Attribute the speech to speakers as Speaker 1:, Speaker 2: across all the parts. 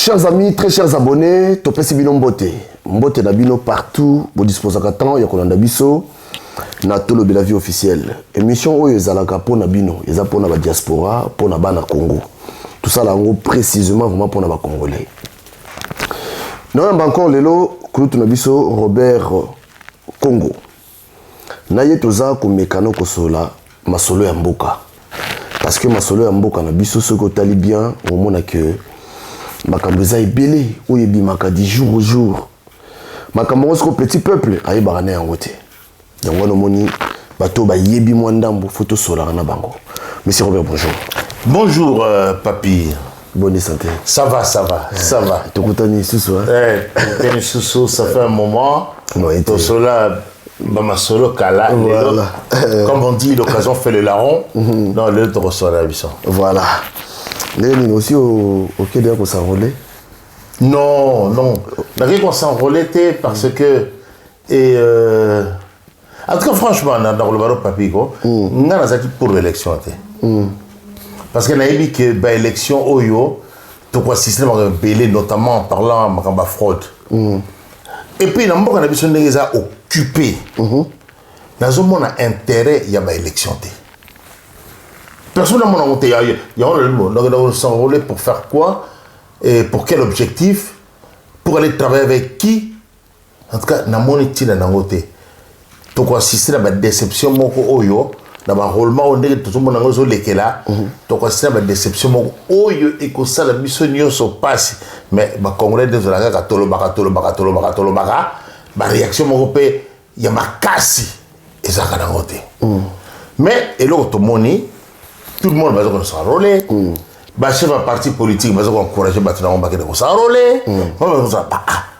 Speaker 1: Chers amis, très chers abonnés, topesi bino mbote. Mbote na bino partout, bo disposa ka temps ya kolanda biso na tolo de la vie officielle. Émission oyo ezalaka pona bino, eza pona ba diaspora, pona bana Congo. Tout ça là en précisément vraiment pona ba Congolais. Non encore lelo kulutu na biso Robert Congo. Na yetoza ko mekano ko sola masolo ya mboka. Parce que masolo ya mboka na biso soko tali bien, on mona que makambo eza ebele oyo ebimaka du jour au jour. Makambo soko petit peuple ayebaka na yango te. Yango nomoni bato bayebi mwa ndambo photo sola na bango. Monsieur Robert, bonjour.
Speaker 2: Bonjour papy.
Speaker 1: Bonne santé.
Speaker 2: Ça va, ça va, ça va.
Speaker 1: Tokutani Soussou, hein?
Speaker 2: Tokutani Soussou, ça fait un moment.
Speaker 1: Ouais,
Speaker 2: Tosola, Bama Solo Kala.
Speaker 1: Voilà.
Speaker 2: Comme on dit, l'occasion fait le larron. Non, le te reçoit la mission.
Speaker 1: Voilà. Lénine aussi au Québec qu'on s'enrôlait?
Speaker 2: Non, non. On n'a qu'on s'enrôlait parce que. Et. En tout cas, franchement, dans le baro papy, on a pour l'élection. Parce que naïbi que l'élection oyo to quoi système belé notamment en parlant de fraude. Et puis na mboka na biso ndenge za occupé. Nazo mona intérêt ya ba élection té. Personne n'a mon monté ya on s'enrôler pour faire quoi et pour quel objectif, pour aller travailler avec qui. En tout cas na moni tina na ngoté. To quoi système ba déception moko oyo. Dans le rôle, on est tout le monde dans le là. Donc, c'est une déception. Oh, et que ça, la mission se passe. Mais, les Congolais, ils ont la réaction européenne, il y a ma casse. Et ça, mais, et l'autre, tout le monde va s'enrôler. Le chef de parti politique va encourager les s'enrôler.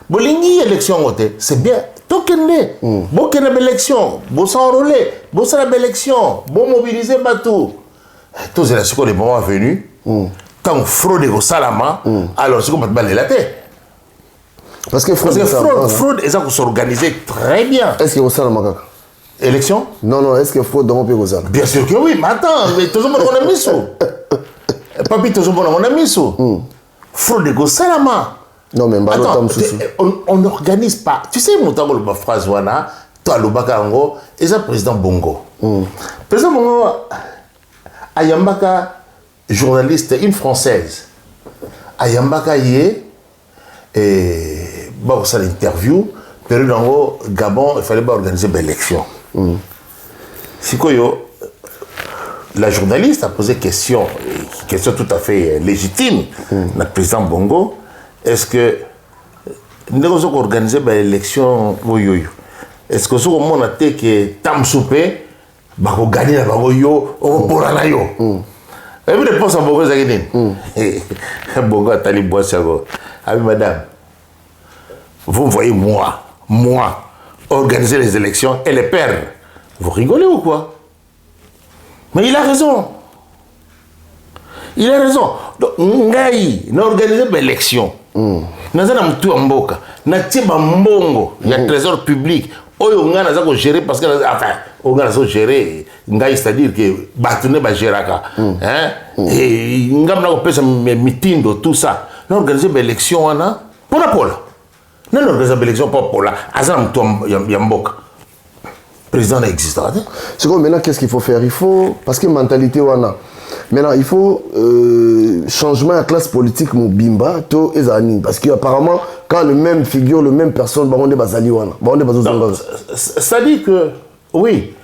Speaker 2: Bolingi élection, c'est bien. Tokende, bon qu'il y ait une élection, bon s'enrôler, bon c'est la élection, bon mobiliser bateau. Tous les gens les moments venus, quand on fraude au salama, alors c'est qu'on va te balayer la tête.
Speaker 1: Parce que
Speaker 2: fraude, ils ont s'organiser très bien.
Speaker 1: Est-ce qu'il y a au salama?
Speaker 2: Élection?
Speaker 1: Non, non, est-ce qu'il y a fraude dans mon pays au salama?
Speaker 2: Bien sûr que oui, mais attends, mais tout le monde a mis ça. Papi, tout le monde a mis ça. Fraude au salama.
Speaker 1: Non, mais
Speaker 2: attends, on n'organise pas. Tu sais, mon temps, ma phrase, toi, le Bakarango, et ça, président Bongo. Président Bongo, Ayambaka, journaliste, une française. Ayambaka, et bon, ça l'interview, puis dans le Gabon, il fallait pas organiser une élection. C'est quoi, la journaliste a posé question tout à fait légitime, notre président Bongo. Est-ce que nous avons organisé l'élection? Est-ce que ce moment a été que Tam Soupé va gagner la Bagoyo au Poranayo? Et vous réponse à Bongo Zaginin. Bongo a tali Boissago. Ah oui, madame, vous voyez moi, organiser les élections et les perdre. Vous rigolez ou quoi? Mais il a raison. Il a raison. Donc, Ngaï n'a organisé l'élection. Nazana mtu mboka na tiba mbongo ya trésor public oyo ngana za ko gérer parce que enfin on ngana zo gérer ngai c'est-à-dire que batune ba géraka et ngam na ko pesa mitindo tout ça na organiser l'élection wana pour la na organiser l'élection pour la azana mtu ya mboka président n'existe pas.
Speaker 1: C'est quoi maintenant qu'est-ce qu'il faut faire? Il faut parce que mentalité wana. Maintenant, il faut changement de classe politique, mon bimba, to ezani. Parce qu'apparemment, quand le même figure, le même personne, on est basali wana.
Speaker 2: Ça dit que, oui,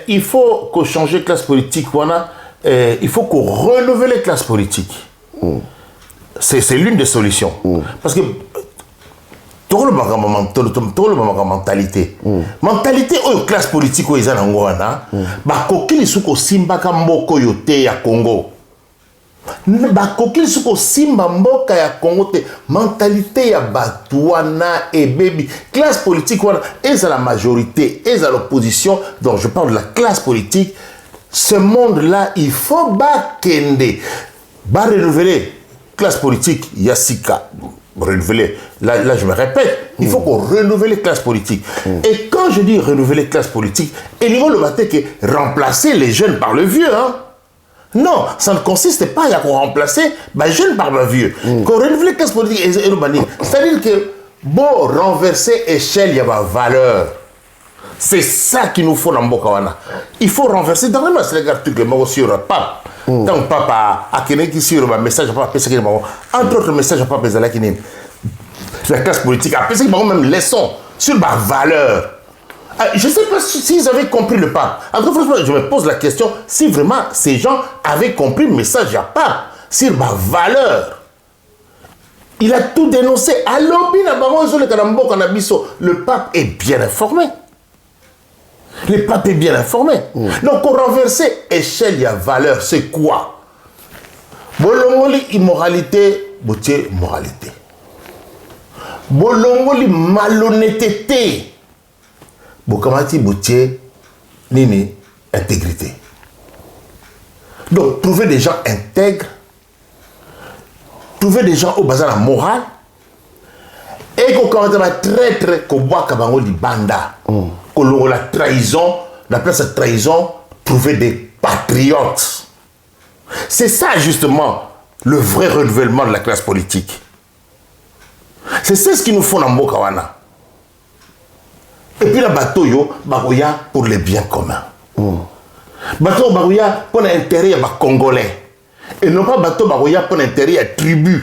Speaker 2: il faut qu'on change de classe politique wana. Il faut qu'on renouvelle les classes politiques. C'est l'une des solutions. Parce que tout le monde mentalité. Mentalité ou classe politique ou ils en ont ba kokili suko simba ka mboko yote ya Congo. Ba kokili suko simba mboka ya Congo te mentalité ya Batouana et baby classe politique wana est à la majorité est à l'opposition. Donc je parle de la classe politique. Ce monde là il faut bakende ba renouveler classe politique Yassika. Renouveler. Là, je me répète, il faut qu'on renouvelle les classes politiques. Et quand je dis renouveler les classes politiques, il faut le matin que remplacer les jeunes par le vieux. Hein? Non, ça ne consiste pas à remplacer les jeunes par les vieux. Qu'on renouvelle la classe politique et c'est-à-dire que bon, renverser l'échelle, il y a ma valeur. C'est ça qu'il nous faut dans Mbokawana. Il faut renverser dans le truc que sur le pape. Tant que papa a qui sur le message, entre autres messages, pas la classe politique a même leçon sur ma valeur. Je ne sais pas s'ils avaient compris le pape. Alors, franchement, je me pose la question si vraiment ces gens avaient compris le message à pape sur ma valeur. Il a tout dénoncé. Le pape est bien informé. Le pape est bien informé. Donc, on renverser échelle, il y a valeur. C'est quoi? Bolongoli immoralité, boutier moralité. Bolongoli malhonnêteté. Bokamati boutier nini intégrité. Donc, trouver des gens intègres, trouver des gens au bazar la morale, et qu'on commence à traître, qu'on boit kabango li banda, qu'on la trahison, la place de trahison, trouver des patriotes. C'est ça justement le vrai renouvellement de la classe politique. C'est ce qu'il nous faut dans Mbokawana. Et puis la bateau yo, barouya pour les biens communs. Bateau barouya pour l'intérêt des Congolais. Et non pas bateau barouya pour l'intérêt des tribus,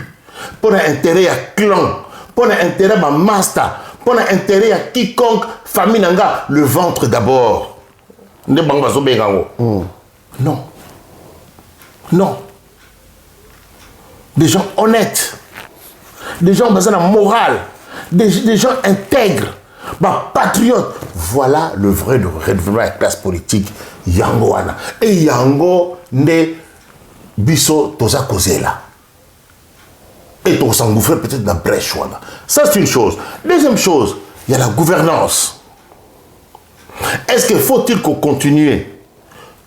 Speaker 2: pour l'intérêt des clans, pour l'intérêt des master, pour l'intérêt de quiconque famille nanga, le ventre d'abord. Non. Non. Des gens honnêtes, des gens basés dans la morale, des gens intègres, patriotes. Voilà le vrai renouvellement de la classe politique Yangoana. Et Yango ne biso toza kozela. Et on s'engouffre peut-être dans la brèche. Ça, c'est une chose. Deuxième chose, il y a la gouvernance. Est-ce qu'il faut-il qu'on continue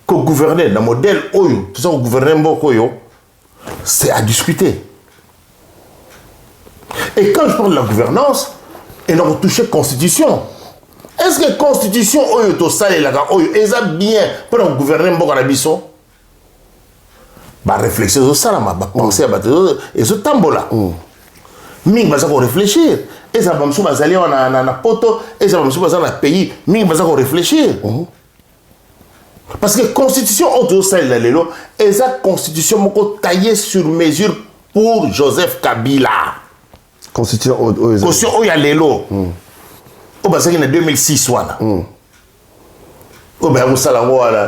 Speaker 2: que gouverner dans le modèle Oyo, tout ça, gouverner Mbokoyo, c'est à discuter. Et quand je parle de la gouvernance, on a touché la Constitution. Est-ce que la Constitution Oyo, tout ça, Oyo, est bien pour gouverner Mbokoyo? Réfléchir sur ça, penser à et ce tambola. Ming va réfléchir. Et ça va me aller en poto, et ça va me dans le pays. Ming va réfléchir. Parce que la constitution autour ça et la constitution taillée sur mesure pour Joseph Kabila.
Speaker 1: Constitution
Speaker 2: Oya Lelo. Au bas en 2006 Oh ben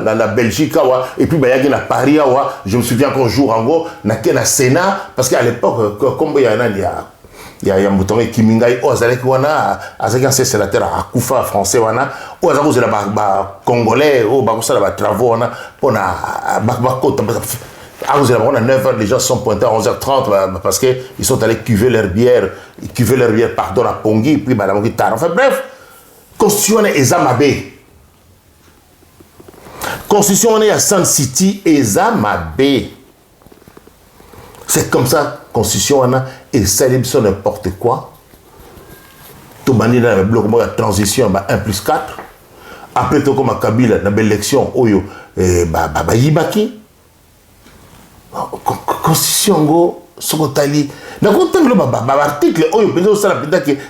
Speaker 2: la Belgique et puis il y a Paris je me souviens qu'un jour en gros na Sénat parce qu'à l'époque comme il y a Moutonge Kimingai azalaki wana azalaki ancien sénateur à Koufa français wana azalaki la congolais bakosala ba travaux wana pona bakota à 9 h les gens sont pointés à 11h30 parce que ils sont allés cuver leur bière pardon à Pongi puis madame Guitare enfin bref constitution est Zamabe. Constitution est à Sun City et Zamabe. C'est comme ça, Constitution et ça n'importe quoi. Tout le monde dans le bloc de transition 1+4. Après tout comme Kabila dans l'élection Oyo Yibaki. Constitution go sokotali. Dans l'article Oyo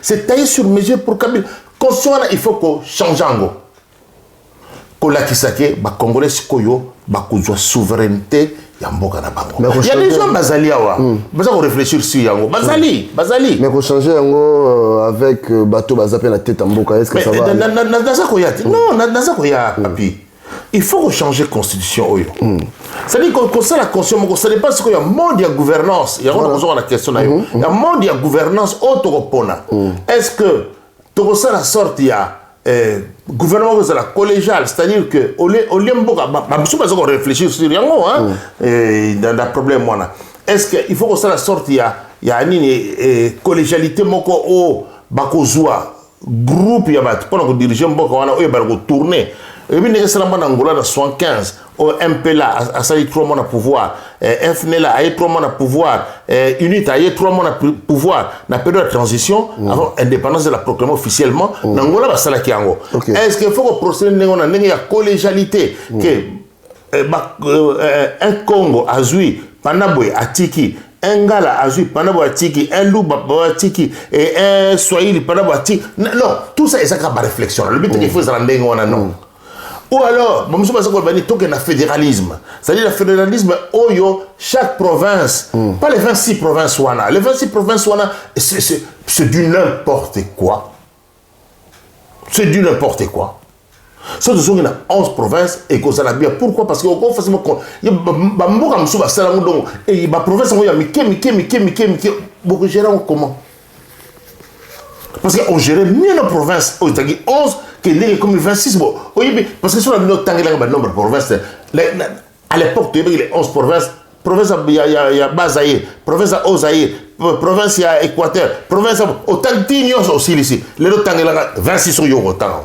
Speaker 2: c'est taillé sur mesure pour Kabila. Constitution il faut qu'on change en go. Les Congolais ont souveraineté. Il y a des gens Bazali Bazali réfléchir sur Yango. Bazali. Mais
Speaker 1: pour changer Yango avec bateau Bazapé la tête en Mboka, est-ce que ça va?
Speaker 2: Non, papi. Il faut changer la constitution. C'est-à-dire qu'on sait la constitution, ce n'est pas ce qu'il y a un monde de gouvernance. Il y a la question. Il y a un monde de gouvernance autoropona. Est-ce que tu as la sorte il y a gouvernement de la collégiale, c'est-à-dire que au lieu de réfléchir sur Yango, dans le problème, est-ce qu'il faut que ça la sorte, il y a une collégialité moko au bakozua groupe il y a pour que diriger moko wana o ba tourner et puis n'est seulement en Angola dans 75 au MPLA a sali 3 mois à pouvoir FNLA a eu 3 mois à pouvoir UNIT a eu 3 mois à pouvoir na période de transition avant indépendance de la proclamation officiellement Angola ba sala ki yango. Est-ce qu'il faut que procéder nengona ndenge ya collégialité que un Congo azui panaboy atiki un Gala azui panaboy atiki un Luba atiki et un Swahili panaboy atiki non tout ça c'est ça ma réflexion le but qu'il faut se rendre non ou alors bon monsieur Basako Bani tout que le fédéralisme c'est-à-dire le fédéralisme oyo chaque province pas les 26 provinces wana les 26 provinces wana c'est du n'importe quoi c'est du n'importe quoi. Ce sont 11 provinces et que ça l'a bien. Pourquoi? Parce qu'on fait facilement. Il y a une province où il y a beaucoup de gens comment? Parce qu'on gérait mieux nos provinces. Il y a 11 que comme 26. Parce que sur le nombre de provinces, à l'époque, il y avait 11 provinces. Province, il y a Bazaïr, province à Ozaïr, province il y a Équateur, province autant de tignos aussi ici. Les autres, 26 sont autant.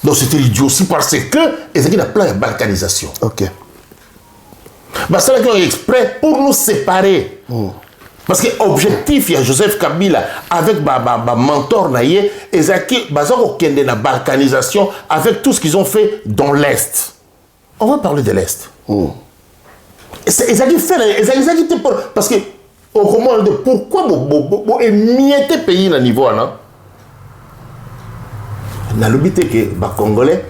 Speaker 2: Donc c'était idiotie parce que il y a plein de balkanisation.
Speaker 1: Ok.
Speaker 2: Bah, c'est là qu'ils ont exprès pour nous séparer. Parce que l'objectif, il y a Joseph Kabila avec ma mentor Naye, et Zaki, il y a la balkanisation avec tout ce qu'ils ont fait dans l'Est. On va parler de l'Est. Ezaki fait, parce que pourquoi émietter pays à niveau non? Na l'obité que les Congolais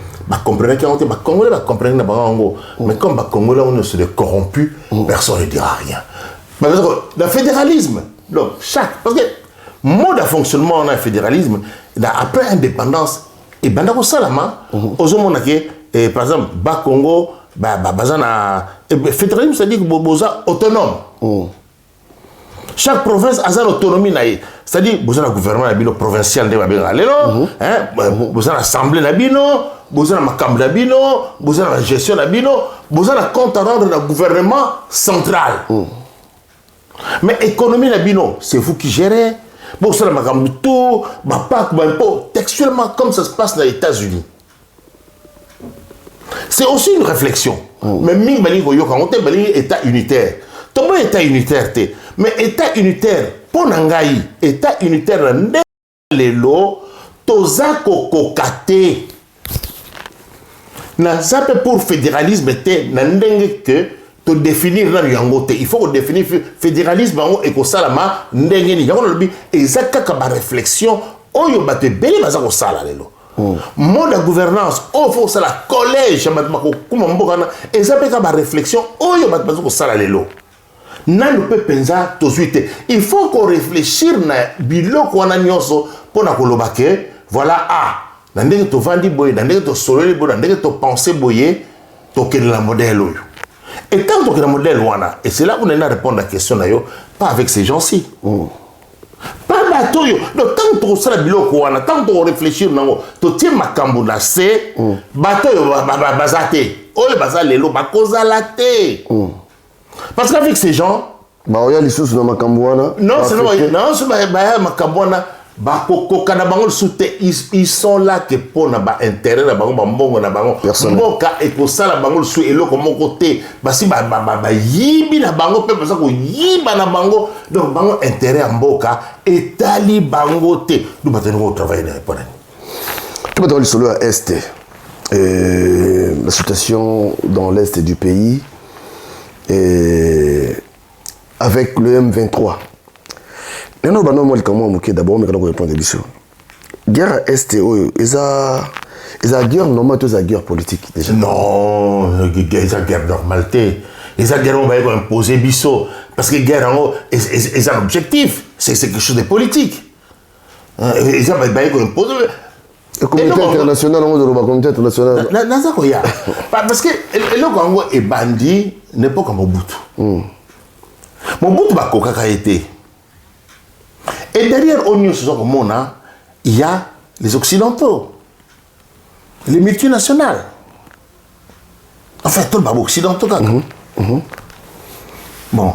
Speaker 2: comprennent qu'ils ont été Congolais comprennent mais comme les Congolais on se corrompus, personne ne dira rien. Le fédéralisme, donc parce que mode de fonctionnement on a un fédéralisme après indépendance et bandako salama ozomona que par exemple Congo fédéralisme c'est-à-dire que boza autonome. Chaque province a son autonomie. C'est-à-dire que vous avez un gouvernement provincial, vous avez l'assemblée, vous avez la cambre, vous avez la gestion, vous avez le compte à rendre du gouvernement central. Mais l'économie, c'est vous qui gérez. Vous avez la cambre, tout, textuellement comme ça se passe dans les États-Unis. C'est aussi une réflexion. Mais il y a un État unitaire. Tout État unitaire. Mais État unitaire, pour Nangaï, État unitaire, lelo, toza kokokate. Na zape pour fédéralisme, n'andenge que te définir dans yangote. Il faut définir fédéralisme et que ça lama ndenge ni yango et zaka ka réflexion oyo bate beli bazako sala lelo. Mode de gouvernance, il faut ça la collège, et ça peut ka réflexion oyo bate bazako sala lelo. Nan peut penser tout de suite. Il faut qu'on réfléchisse na biloko wana nyonso pour na kolobake. Voilà ndenge to vandi boye, ndenge to sololi boye, ndenge to penser boye, to ken la modèle oyo. Et tant que le modèle wana, et c'est là où on a répondre à la question d'ailleurs, pas avec ces gens-ci. Pas bateau yo. Donc tant que ça la biloko wana, tant que réfléchir nango, to tie makambo na se, bateau yo bazate. Oyo bazalelo bakozalate. Parce qu'avec ces gens,
Speaker 1: non, c'est
Speaker 2: ils sont là que pour intérêt personnel. Et pour ça, la bango sous et l'eau comme côté, basi yibi na bango pe parce que yiba na bango donc bango intérêt en boka et tali bango te. Nous battons au travail na pour.
Speaker 1: Tu peux dans le solo à est. La situation dans l'est du pays. Et avec le M23. Nous avons d'abord, mais nous répondre à guerre est ils ont guerre normale, ils ont guerre politique déjà.
Speaker 2: Non, ils ont guerre normalité. Ils ont guerre on va imposer biso parce que guerre en haut, ils ont un objectif, c'est quelque chose de politique. Ils ont imposer.
Speaker 1: La communauté internationale, la communauté internationale.
Speaker 2: Parce que le Congo est bandit, n'est pas comme Mobutu. Mobutu va coca été. Et derrière il y a les Occidentaux, les multinationales. Enfin, tout le monde occidentaux. Bon,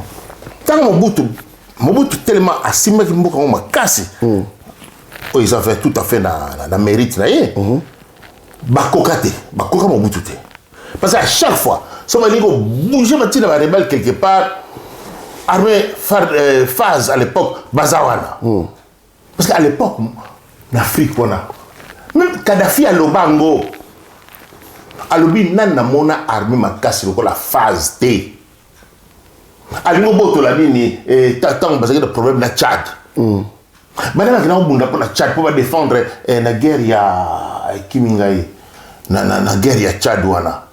Speaker 2: tant Mobutu tellement assimilé que Mobutu m'a cassé. Ils ont fait tout à fait la mérite. Bakokate, bakoka Mobutu. Parce qu'à chaque fois, si on va bouger la rebelle quelque part, armée phase à l'époque, Bazawana. Parce qu'à l'époque, en Afrique, même Kadhafi à Lobango, alobi nan na mona armée makasi loko la phase T alingo boto la bini tant parce que le problème na Tchad bana na bunda pour na Tchad pour défendre na guerre ya kimingai na guerre ya Tchad wana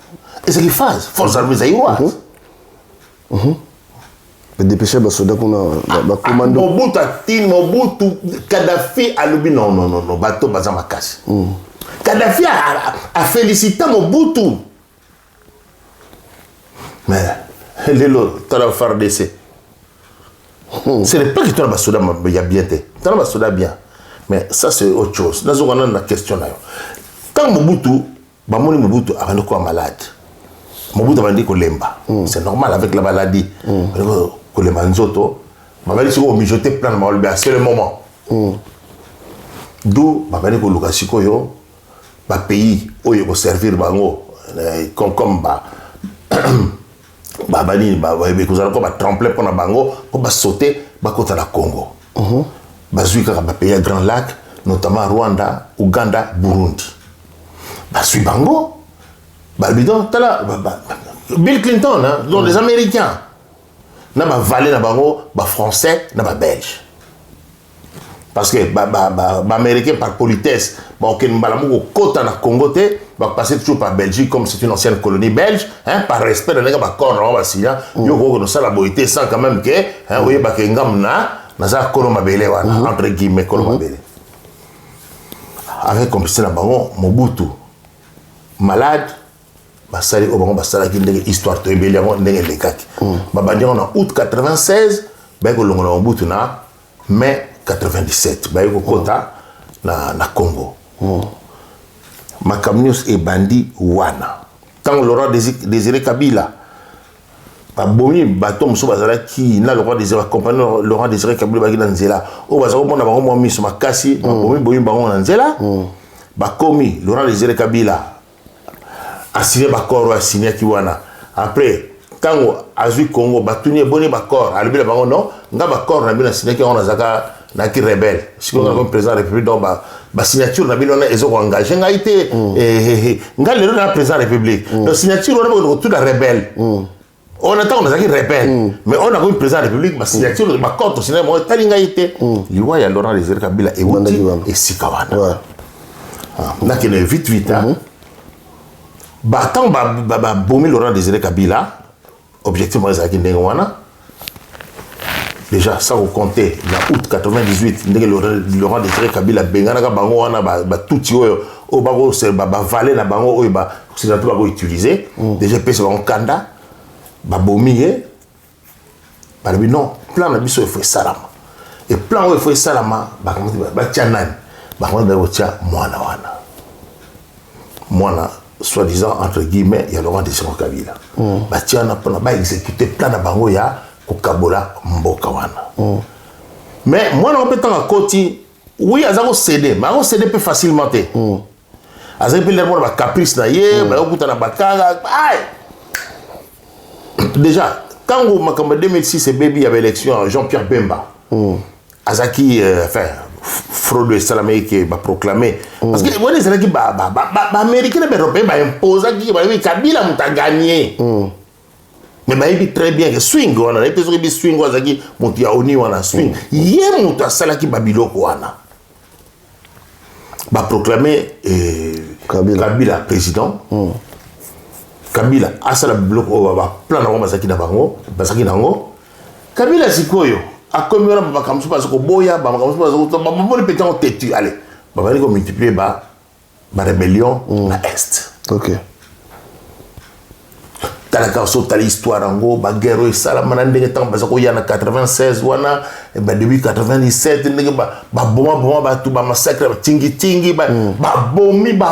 Speaker 2: et c'est les phases forces armées zaïroises
Speaker 1: dépêcher basoda kuna ba commando
Speaker 2: Mobutu Kadhafi alobi non bato baza makasi Kadhafi a félicité Mobutu mais lelo tala faire d'essai ce n'est pas que tu as basoda bien tu as basoda bien mais ça c'est autre chose dans une question là quand Mobutu avant de quoi malade Mobutu a dit que lemba c'est normal avec la maladie que les manzoto babali siko mijoter plan ma c'est le moment d'où babali ko lukasiko yo ba pays oyo ko servir bango comme babali ba kozala ko ba tremplin pour na bango pour ba sauter ba kota na Congo bazui kaka ba pays Grand Lac notamment Rwanda, Ouganda, Burundi bazui bango ba bidon tala Bill Clinton hein, donc les Américains na ba valé na bango ba français na ba belge parce que ba américain par politesse ba aucun mbalamu ko kota na Congo te ba passer toujours par Belgique comme c'est une ancienne colonie belge hein par respect de nga ba corps ba sila yo ko no sala boité sans quand même que hein oui ba ke ngam na za kolo mabele wana entre guillemets kolo mabele avec comme c'est na bango Mobutu malade basali obango basala ki ndenge histoire to ebeli yango ndenge lekaki babandi en août 96 ba ko longola Mobutu na mai 97 ba ko kota na Congo Makamnius et bandi wana tant Laurent Désiré Kabila ba bomi bato muso bazala ki na Laurent Désiré accompagner Laurent Désiré Kabila ba ki na nzela o bazako mona bango mo miso makasi bomi bango na nzela ba komi Laurent Désiré Kabila a signé bakor a signé kiwana après tango azui Congo batuni boni bakor alibila bango non nga bakor na bina signé ki on azaka na ki rebelle siko comme président de la République donc ba signature na bino na ezo engagé nga ité nga lelo na président de la République donc signature on a tout la rebelle on attend on azaki rebelle mais on a comme président de la République ba signature ba compte signé mo tali nga ité liwa ya Laurent Désiré Kabila et wuti et sikawana na ki ne vite hein Batant bomi Laurent Désiré Kabila objectivement ezaki ndenge wana déjà ça vous comptez en août 98 ndenge Laurent Désiré Kabila bengana ka bango wana ba tuti oyo o bango se ba valer na bango oyo ba c'est tout ba utiliser déjà pèse bango kanda ba bomi par lui non plan na biso il faut salama et plan il faut salama ba tianani ba ko tia mwana soi-disant entre guillemets il y a Laurent Désiré Kabila batiana pona ba exécuter plan na bango ya kokabola mboka wana mais moi on peut tant koti oui azako céder mais on céder peu facilement té azako peut leur ba caprice na ye ba okuta na bakanga déjà quand au makambo 2006 et baby avait élection Jean-Pierre Bemba azaki enfin fraude de Salamé qui va proclamer parce que moi les qui américains et européens va imposer qui va Kabila m'a gagné mais bah il dit très bien que swing on a les personnes qui swing on a qui monte à oni on a swing hier monte à Sala qui babilo wana va proclamer Kabila président Kabila asala bloc au va plan na basaki na bango Kabila sikoyo a combien on va comme ça parce que boya ba comme ça ba bon petit en tête allez ba va multiplier ba rébellion na est
Speaker 1: OK
Speaker 2: talaka so tali histoire ngo ba guerre et sala manande temps parce que yana 96 wana ba depuis 97 ndenge ba boma ba tout ba massacre tingi ba bomi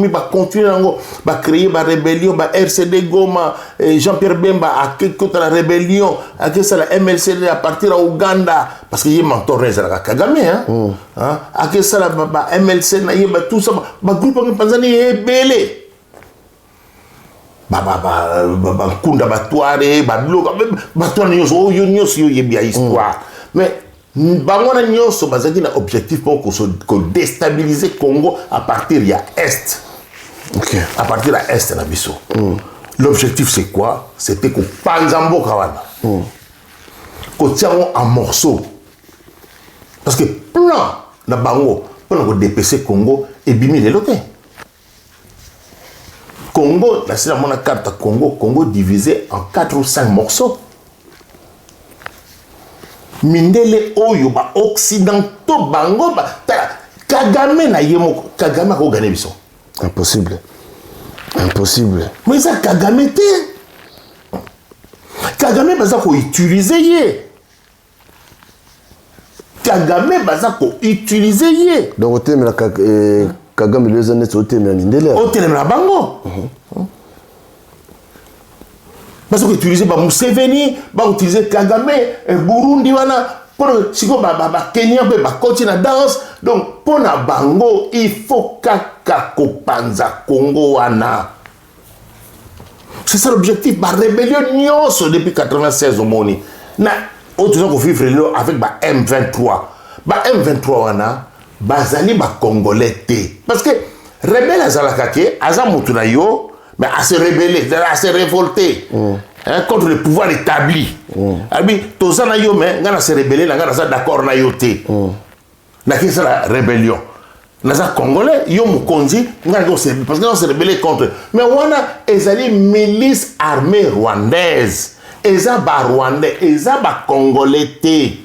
Speaker 2: ba continuer ngo ba créer ba rébellion ba RCD Goma Jean-Pierre Bemba a contre la rébellion a que ça la MLC à partir à Ouganda parce que il mentor ça Kagame hein a que ça la ba MLC na yeba tout ça ba groupe en Tanzanie belé kunda batoare batoare nyoso yo yebia histoire mais bangona nyoso bazaki na objectif pour ko déstabiliser Congo à partir ya est à partir de l'Est na biso. L'objectif c'est quoi? C'était que Panzambo Kawana, qu'on tient en morceaux. Parce que plan na bango, pour dépêcher Congo et bimi les lotés. Congo, la c'est la carte Congo divisé en 4 ou 5 morceaux. Mindele oyo ba occidentaux bango ba Kagame na yemo Kagame ko gagner biso.
Speaker 1: Impossible. Impossible.
Speaker 2: Mais ça Kagame te. Kagame baza ko utiliser ye. Kagame baza ko utiliser ye.
Speaker 1: Donc au thème la Kagame les années au thème Mindele.
Speaker 2: Au thème la bango. Parce que utiliser ba Museveni, ba utiliser Kagame, Burundi wana pour siko ba Kenya ba continue danse. Donc pour na bango il faut kaka kopanza Congo wana. C'est ça l'objectif, ba rébellion nyonso depuis 96 au moni. Na autres qu'on vivre avec ba M23. Ba M23 wana bazali ba congolais té. Parce que rebelle azalaka ke aza mutu na yo mais à se rebeller, à se révolter contre le pouvoir établi. Abi tozana yo mais ngana se rebeller, ngana sa d'accord na yo té. Na qui c'est la rébellion. Naza congolais yo mukonzi ngana ko se parce que on se rebeller contre. Mais wana ezali milice armée rwandaise. Eza ba rwandais, eza ba congolais té.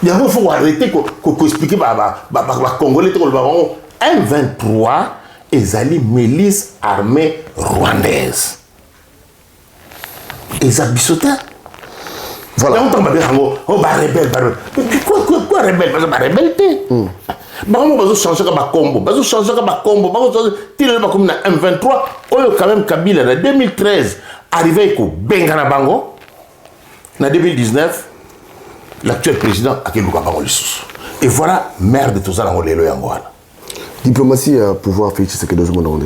Speaker 2: Il faut arrêter qu'on explique ba congolais té ko ba M23 ezali milice armée rwandaise. Eza bisota. Voilà. On tombe bien oh ba rebelle. Quoi rebelle? Parce que ba rebelle té. Ba on va changer ka ba combo. Ba changer ka ba combo. Ba tire ba comme na M23. Oyo quand même Kabila en 2013 arrivé ko benga na bango. Na 2019 l'actuel président a quel bango lisusu. Et voilà maire de tout ça dans lelo yango wana.
Speaker 1: Diplomatie à pouvoir faire ce que nous demandons.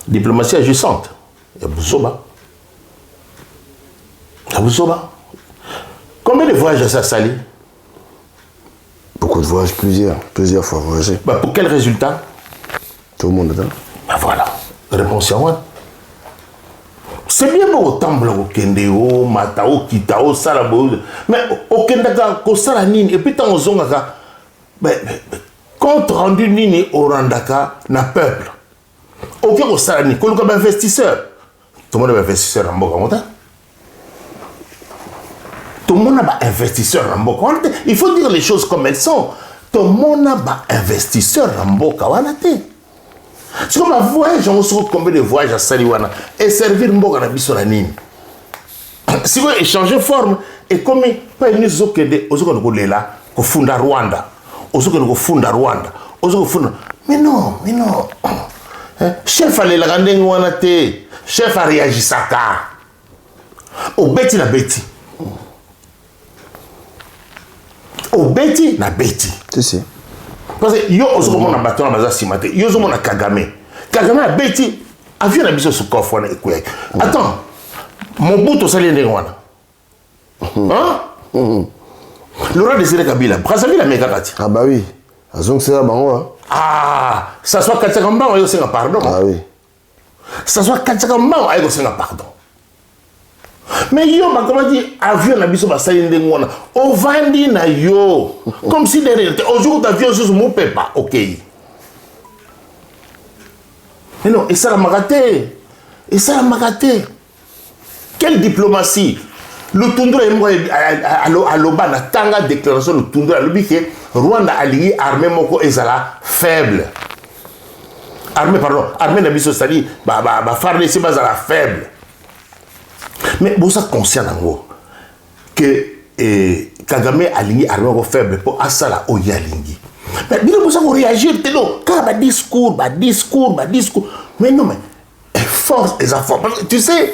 Speaker 2: Diplomatie agissante. Il y a Bouzoba. Combien de voyages à Sassali?
Speaker 1: Beaucoup de voyages, plusieurs fois voyagé.
Speaker 2: Bah, pour quel résultat?
Speaker 1: Tout le monde dedans.
Speaker 2: Bah voilà, réponse à moi. C'est bien beau autant au Kendeo, Matao, Kitao, Salabo, mais au Kendaka, Kosalanine, et puis tant aux Zongaka. Compte rendu nini au Randaka na peuple. Aucun au salani, comme investisseur. Tout le monde est investisseur en Boka. Tout le monde est investisseur en Boka. Il faut dire les choses comme elles sont. Tout le monde est investisseur en Boka. C'est comme un voyage, on se retrouve combien de voyages à Saliwana et servir Mboka na biso na nini. Si vous échangez forme et comme pas une zokede, aux autres là, au funda Rwanda. Mais non. Chef allait la rendre wana te. Chef a réagi saka. Au beti na beti. Au beti na beti.
Speaker 1: Tu sais.
Speaker 2: Parce que yo ozo mona baton na baza simate. Yo ozo mona Kagame. Kagame na beti avion na biso su coffre na ekwe. Attends. Mon bout au salé wana. Hein? Laurent Désiré Kabila, Brazzaville a Megakati.
Speaker 1: Ah bah oui. Azong c'est là bango.
Speaker 2: Ah, ça soit Katsakamba ou Yosenga pardon.
Speaker 1: Ah oui.
Speaker 2: Ça soit Katsakamba ou Yosenga pardon. Mais yo, bah comment dire, avion na biso ba salinde ngwana. O vandi na yo. Comme si derrière, au jour d'avion sur mon pepa, ok. Mais non, et ça la magaté. Quelle diplomatie? Le Tundra à l'Oba na tanga déclaration le Tundra le bique Rwanda allié armée moko ezala faible. Armée na biso sali ba farle c'est bazala faible. Mais bon ça conscient nango que Kagame allié armée moko faible pour asala oyalingi. Mais bien pour ça qu'on réagir tellement car discours. Mais non mais force et force. Tu sais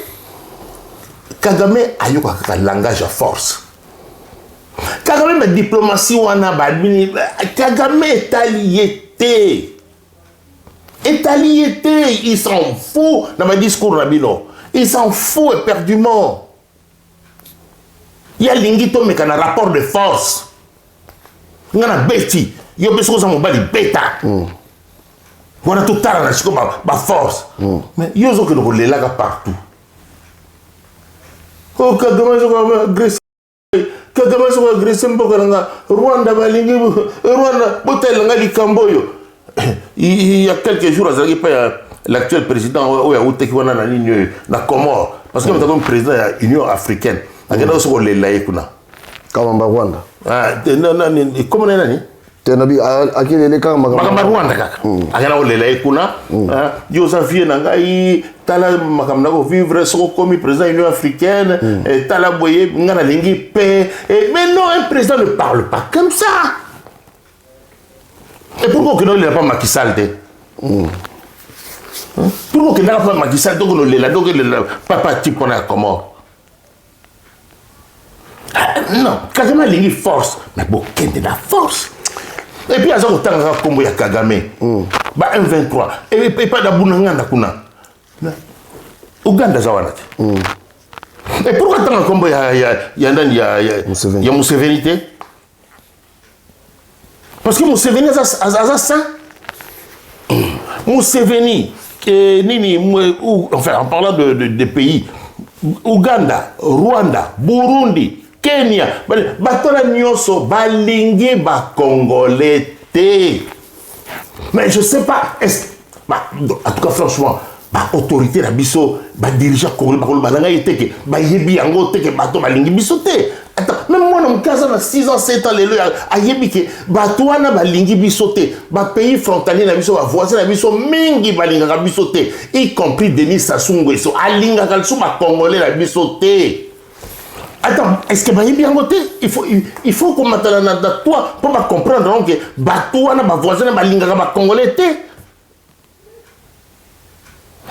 Speaker 2: Kagame a eu un langage à force. Kagame ma diplomatie wana badmini. Kagame est allié. Il s'en fout dans ma discours Rabino. Il s'en fout éperdument. Il y a l'ingito mais qu'il y a un rapport de force. Il y a un bêtis. yo beso za mobali beta wana totala na siko ba force mais yo zo que le relaka partout oh Kagame zo ba agressé Kagame zo ba agressé mboka nga Rwanda balingi Rwanda botel nga likambo yo il y a quelques jours azaki pa l'actuel président oya uteki wana na nini na Comores parce que comme président ya Union africaine akenda so le laye kuna
Speaker 1: Kama Rwanda
Speaker 2: non comment nani
Speaker 1: tenabi akile le kama
Speaker 2: Rwanda kaka akenda o le laye kuna yo sa vie na ngai tala makamna ko vivre so comme président Union africaine tala boye ngana lingi paix mais non un président ne parle pas comme ça. Et pourquoi il n'a pas Macky Sall? Pourquoi il n'a pas Macky Sall? Donc le papa type on a comment? Non, Kagame a une force, mais bon, quelle est la force? Et puis, il y a un temps comme Kagame, 1-23, et pas d'abunanga nakuna. Ouganda Zawanati. Et pourquoi tant comme il y a Museveni? Parce que Museveni a ça. Museveni, enfin en parlant de pays, Ouganda, Rwanda, Burundi, Kenya, Batola Nyoso, Balingi, Congolais. Mais je ne sais pas, en tout cas franchement, autorité la biso, dirigeant congolais, yebi yango teke bato balingi biso te. Attends, même moi dans mon cas, dans 6 ans, 7 ans, yebi ke bato wana balingi biso te. Pays frontalier na biso, voisin na biso, mingi balinga biso te. Y compris Denis Sassou Nguesso, alinga kalso congolais la biso te. Attends, est-ce que yebi yango te? Il faut qu'on m'attende à toi pour comprendre que bato wana voisin balinga congolais te.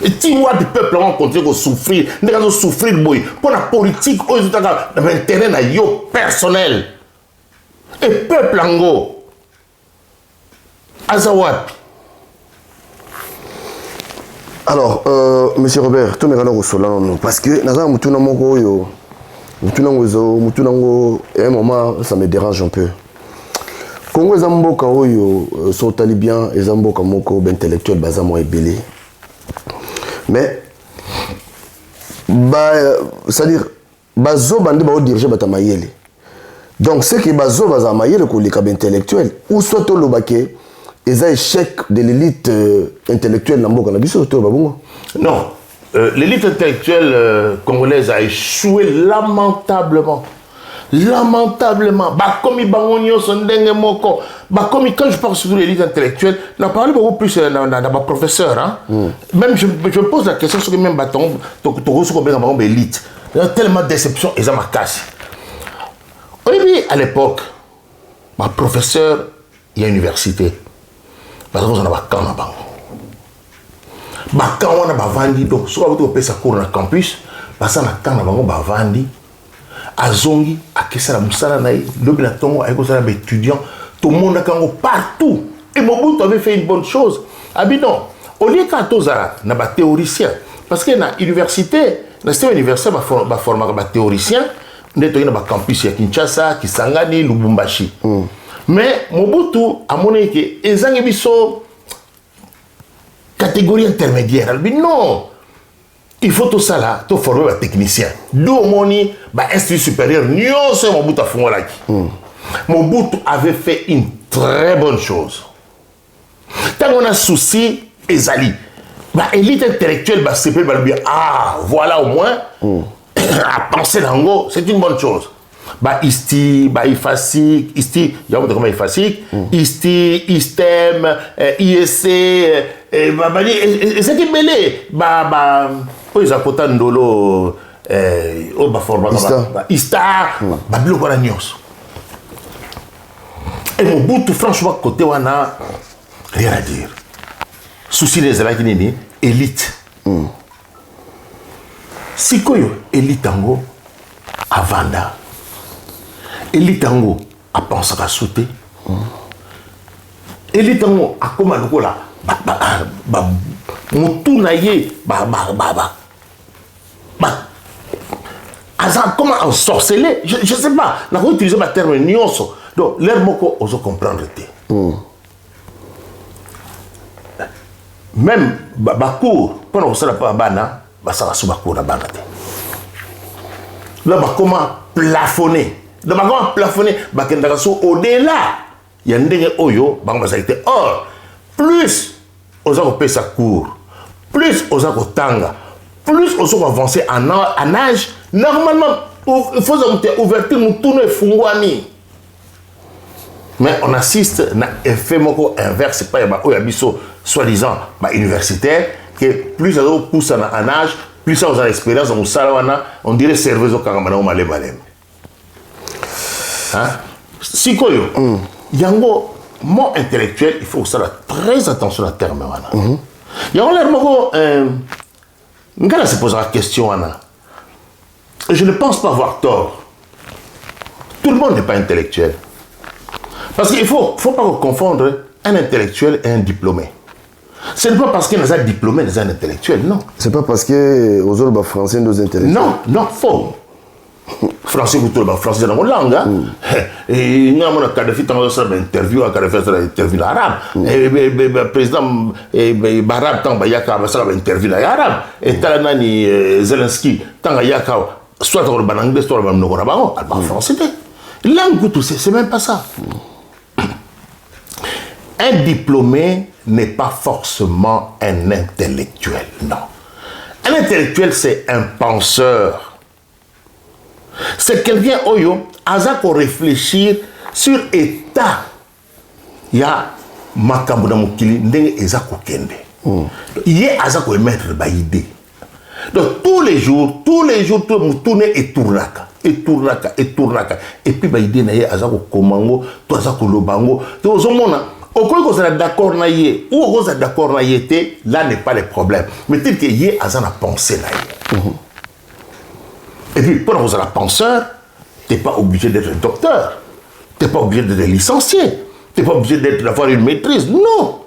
Speaker 2: Et si moi, du peuple, on continue à souffrir, nous allons souffrir pour la politique, aux intérêts personnel. Et peuple, ango, Azawad.
Speaker 1: Alors, monsieur Robert, tout le monde parce que à un moment, ça me dérange un peu. Congo, les Zamboka, sont talibans, les Zamboka, moko, intellectuels, bazamo et belé. Mais, c'est-à-dire, bazo bandi ba diriger batamayele. Donc, c'est que bazo bazamayele ko les cabines intellectuels ou soit to lobake les échecs de l'élite intellectuelle namboka na biso to babungo.
Speaker 2: Non, l'élite intellectuelle congolaise a échoué lamentablement. Lamentablement, comme quand je parle sur l'élite intellectuelle, on a parlé beaucoup plus d'un professeur. Hein? Même je me pose la question sur même bâton, élite. Il y a tellement de déception et ça m'a cassé. Au début, à l'époque, ma professeur, il y a une université. Parce qu'on a un camp là-bas. Quand on a vendu, donc, soit on a fait cours dans le campus, parce qu'on a un camp là-bas, vendu. Azongi, akesa la musala naï, l'objet na tongo, avec ça étudiant, tout le monde a partout. Et Mobutu avait fait une bonne chose. Ah bien non, au lieu qu'à Tozara, n'a pas théoricien. Parce que dans l'université, dans le système universitaire, il forme un théoricien, on est dans le campus à Kinshasa, Kisangani, Lubumbashi. Mais Mobutu a montré que les gens sont catégorie intermédiaire. Non! Il faut tout ça là, tout former un technicien. D'où moni, institut supérieur, non c'est Mobutu a fait. Mobutu avait fait une très bonne chose. Tant qu'on a souci, Ezali, l'élite intellectuelle, c'est bien. Ah, voilà au moins, à penser l'ango, c'est une bonne chose. Isti, Ifasik, Isti, il y a comment Ifasik, Isti, Istem, ISC, et c'est qui mêlé, ils ont porté un dolo, Ista, Babilo Guaranios. Et Mobutu, franchement, côté wana, rien à dire. Souci des élèves, élite. Si koyo, élite tango, à Vanda. Élite tango, à penser à sauter. Élite tango, à comment le là, Moutou-naye, comment ensorceler, je ne sais pas, on a utilisé le terme nyonso. Donc, l'air moko, on comprendre. Même Bakour, pendant que ça n'a pas bana, ça va sous Bakour na bana. Là, comment plafonner? Là, comment plafonner? Au-delà, il y a un délai oyo, or, plus aux gens paient sa cour, plus aux gens tanga, plus aux gens avancer en âge, normalement, il faut ouverture, nous tournons fungwani. Mais on assiste à un effet inverse, c'est pas un soi-disant universitaire, que plus ça pousse en âge, plus ça a l'expérience, on dirait serveuse au Karamana ou Malé Malem. Si il y a un mot intellectuel, il faut faire très attention à terme. Il y a un mot, on se pose la question, je ne pense pas avoir tort. Tout le monde n'est pas intellectuel. Parce qu'il ne faut pas confondre un intellectuel et un diplômé. Ce n'est pas parce qu'il est un diplômé, il est un intellectuel, non.
Speaker 1: Ce n'est pas parce que aux autres français sont des intellectuels.
Speaker 2: Non, faux. Français, français dans la langue. Et il y a un Kadhafi qui a fait une interview arabe. Le président Barab a fait une interview arabe. Et Talanani Zelensky, soit en anglais, soit en français. Langue, c'est même pas ça. Un diplômé n'est pas forcément un intellectuel, non. Un intellectuel, c'est un penseur. C'est quelqu'un qui réfléchir sur l'état. Il y a Makambouna Moukili, Ndenge Ezako Kende. Il y a Azako émettre des idées. Donc tous les jours, tout le tourne et tournaka. Et puis, l'idée n'est pas Komango, tout Azako Lobango. Donc, au cas où vous êtes d'accord, ou vous êtes d'accord, là n'est pas le problème. Mais tel que y a une pensée. Et puis, pour vous êtes penseur, tu n'es pas obligé d'être docteur. Tu n'es pas obligé d'être licencié. Tu n'es pas obligé d'avoir une maîtrise. Non.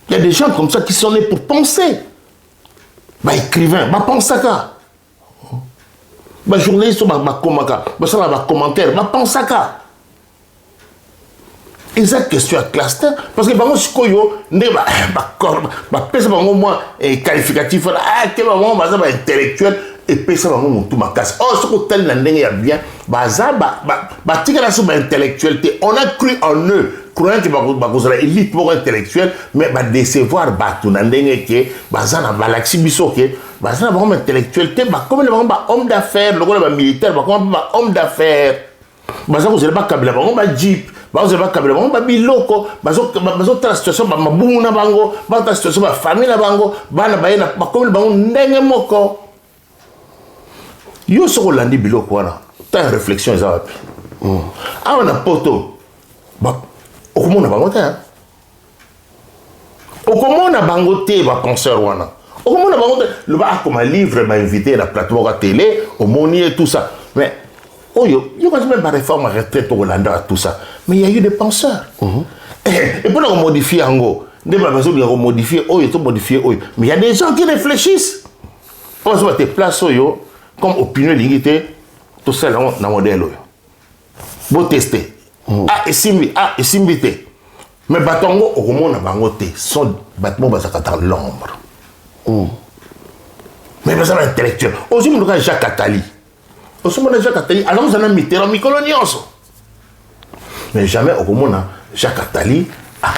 Speaker 2: Il y a des gens comme ça qui sont nés pour penser. Écrivain, pense à ça. Journaliste, commentaire, pense à ça. Et cette question à cluster, parce que par exemple, qualificatif, intellectuel, et puis ça va tout ma casse. Oh, ce que tel n'a bien, intellectualité. On a cru en eux, croyant que c'est élite pour intellectuel, mais décevoir Batou Nandenge que Bazana Balaxi Bissoke, Bazana va intellectualité, comme le homme d'affaires, le militaire, comme homme d'affaires. Bazana vous n'avez pas câblé, jeep. Vous n'avez pas câblé, biloko, bazana situation, mabouna bango, bazana situation, famille bango, bana baena, comme le bango ndenge moko. Yo soko landi biloko wana ta réflexion eza wapi awa na poto okomona bango te okomona bango te ba penseur wana okomona bango te le ba comme livre ba invité na plateau à télé omoni et tout ça mais oyo yo quand même pas réforme retraite au Hollanda tout ça mais il y a eu des penseurs et pour modifier ango ne pas besoin de modifier oyo to modifier oyo mais il y a des gens qui réfléchissent on se mettre place oyo comme opinion limitée, tout ça dans le modèle. Vous testez. Et simbi. Mais batongo, au moment où on a son bâtiment dans l'ombre. Mais ça c'est intellectuel. Aussi, on a Jacques Attali. Alors vous avez mis en mi-coloniance. Mais jamais au moment où Jacques Attali a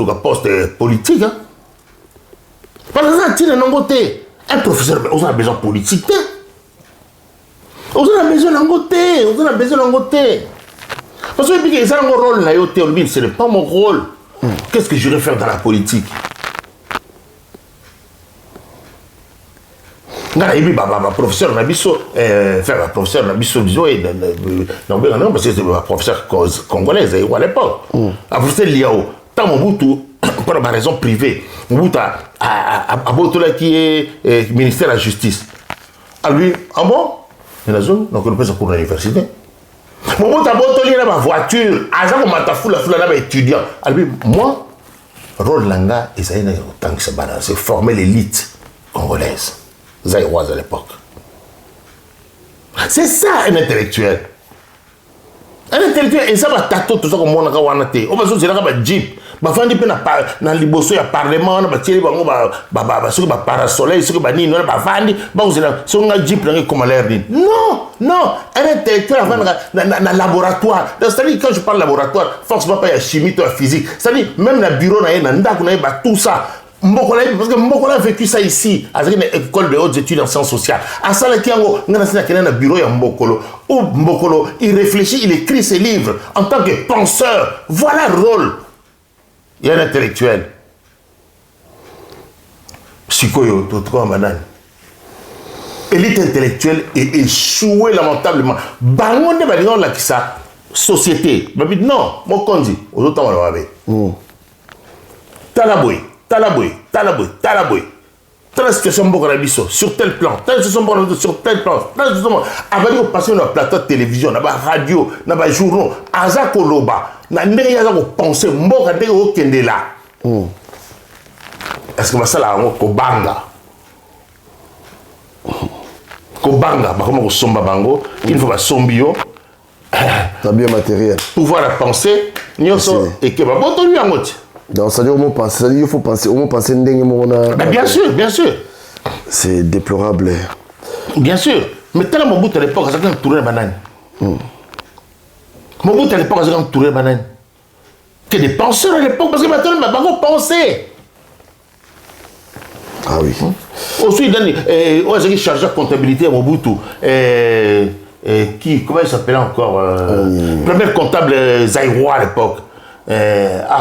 Speaker 2: un poste politique. Par exemple, il y a un professeur, on a besoin de politique. On a besoin d'un côté. Parce que c'est un rôle, ce n'est pas mon rôle. Qu'est-ce que je vais faire dans la politique? Professeur Nabiso, professeur Nabiso, parce que c'est un professeur congolais à l'époque. Un professeur Liao, tant mon bout pour une raison privée, à Botola qui est ministère de la Justice. À lui, en bon, il y a une zone, donc on peut se cours à l'université. Mon bout à Botola, il y a ma voiture, à ça, on m'a tafoula, étudiant. À lui, moi, Rôle Langa, et ça y est, tant que c'est former l'élite congolaise, zaïroise à l'époque. C'est ça un intellectuel. Un intellectuel, et ça va tato tout ça comme on a wanate. On va se dire que jeep. Bah fandi pe na liboso ya parlement na batieli bango ba ce que ba parasoleil ce que ba nini na ba fandi ba uzela so nga jeep na comme l'air dit. Non, non, un intellectuel avant na laboratoire. C'est-à-dire quand je parle laboratoire, forcément pas ya chimie ou physique. C'est-à-dire même na bureau na na ndako na ba tout ça. Mbokola parce que Mbokola a vécu ça ici avec une école de hautes études en sciences sociales. À ça, le bureau à Mbokolo. Où Mbokolo, il réfléchit, il écrit ses livres en tant que penseur. Voilà le rôle. Il y a un intellectuel. Sikoyo, tout comme madame. Élite intellectuelle est échouée lamentablement. Bangon de Balion là qui ça société. Non, mon condi, aux autres on va voir. Talaboy. Talaboy. Telle situation sur tel plan, telle situation sur tel plan, telle situation. Avant de passer dans le plateau de télévision, dans la radio, dans les journaux, Aza Koloba, na ndenge yaza ko penser mboka ndenge o kende là. Est-ce que ça là kobanga? Kobanga, ba comment ko somba bango, il faut ba sombio.
Speaker 1: T'as bien matériel.
Speaker 2: Pouvoir à penser, nyoso et que ba boto lui angoti.
Speaker 1: Donc, ça veut dire qu'il faut penser, au moins penser
Speaker 2: bien sûr, bien sûr.
Speaker 1: C'est déplorable.
Speaker 2: Bien sûr. Mais tellement Mobutu à l'époque, ça a tourné la banane. Mobutu à l'époque, ça a tourné la banane. Que des penseurs à l'époque, parce que maintenant, ils ne vont pas penser.
Speaker 1: Ah oui.
Speaker 2: Aussi, il y a chargé de comptabilité à Mobutu. Comment il s'appelait encore premier comptable zaïrois à l'époque.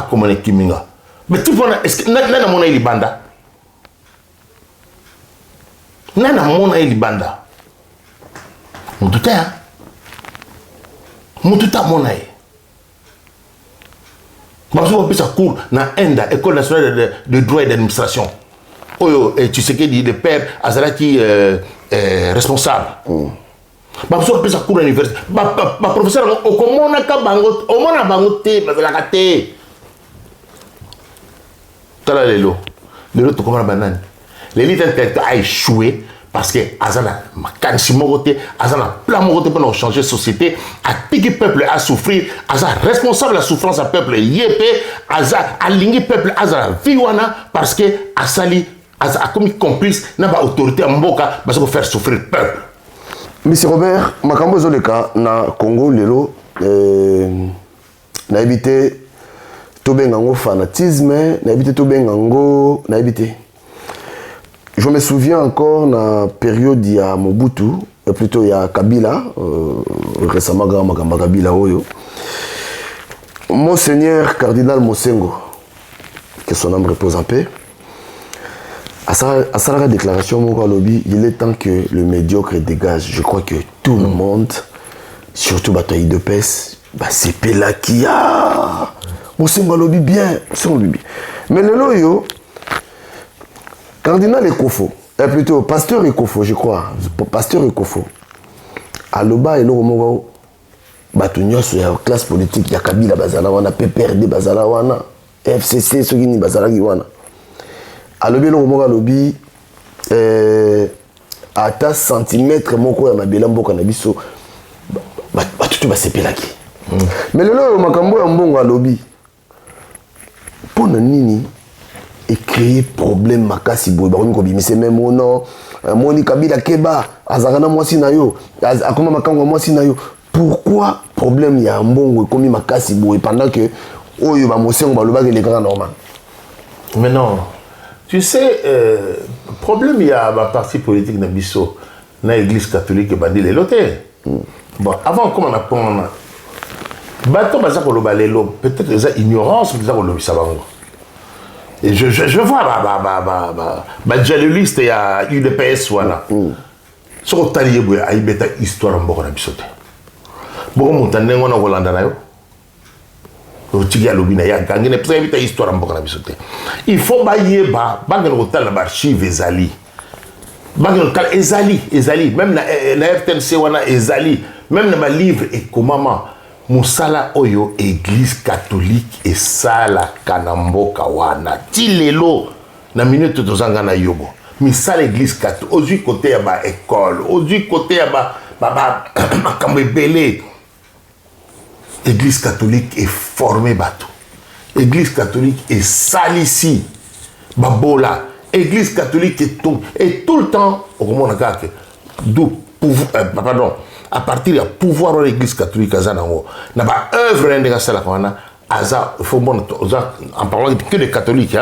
Speaker 2: Comment on est Kiminga. Mais tu vois, est-ce que nana mona ili banda? Nana mona ili banda. Mututa ya? Mututa mona yi. Parce qu'on peut ça cours dans Enda, École nationale de droit et d'administration. Oyo, tu sais qu'il dit le père Azalaki responsable. Parce qu'on peut ça cours à l'université. Ma professeur, au commun ka bango, au moins bango te, parce que la kate. Tala lelo to comment la banane. L'élite intellectuelle a échoué parce que Azana makansi mogote, Azana plan mogote pour changer la société, a piqué peuple à souffrir, Azana responsable de la souffrance à peuple yépé, Azana aligné peuple Azana viwana parce que Asali Azana comme complice n'a pas autorité à Mboka parce qu'on faire souffrir le peuple.
Speaker 1: Monsieur Robert, makambo zoleka na Congo lelo na évité Tobengango fanatisme, na évité Tobengango, na évité. Je me souviens encore na période il y a Mobutu, plutôt il y a Kabila, récemment grand Kabila oyo. Monseigneur cardinal Mosengo, que son âme repose en paix. À sa déclaration, il est temps que le médiocre dégage. Je crois que tout le monde, surtout bataille de pèse, c'est Pela qui a. Mosengo lobby bien, mais le loyo, cardinal Ekofo, plutôt pasteur Ekofo, je crois, pasteur Ekofo, à l'oba et l'oromo, batunyo sur la classe politique, il y a Kabila Bazala wana, PPRD Bazala wana, FCC, ceux qui ni Bazala wana. À l'obi l'oromo lobby, à ta centimètre, mon quoi, ma belle mboka na biso, tout va s'épelaki. Mais le loyo makambo ya mbongo à lobby. Pour nini et créer problème makasi boy ba ko bimise même non moni Kabila keba azarana mwasi na yo akoma makango mwasi na yo. Pourquoi problème ya mbongo komi makasi boy pendant que oyo ba mosengo ba lobaka les grands normal.
Speaker 2: Mais non, tu sais problème il y a ba parti politique na biso na église catholique bandi les loté. Bon avant comment on apprend bato baza ko loba lelo peut-être les ignorance baza ko lobi sabango. Et je vois dialogiste il y a UDPS wana. Ce qu'on t'a dit a ibeta histoire mboko na bisote. Boko montane ngona Holanda na yo. O tiga lobina ya gangene pesa ibeta histoire mboko na bisote. Il faut bayeba bagano hotel na archive ezali. Bagano kal ezali même na RTNC wana ezali même na ma livre et komama Musala oyo église catholique et sala kanamboka wana tilelo na minute tozanga na yobo misala église catholique aujourd'hui côté ya ba école aujourd'hui côté ya ba makambo ebele Église catholique est formée bateau. Église catholique est salici. Babola. Église catholique est tout le temps, pardon, à partir du pouvoir de l'église catholique, il y a une œuvre il faut en parlant que des catholiques,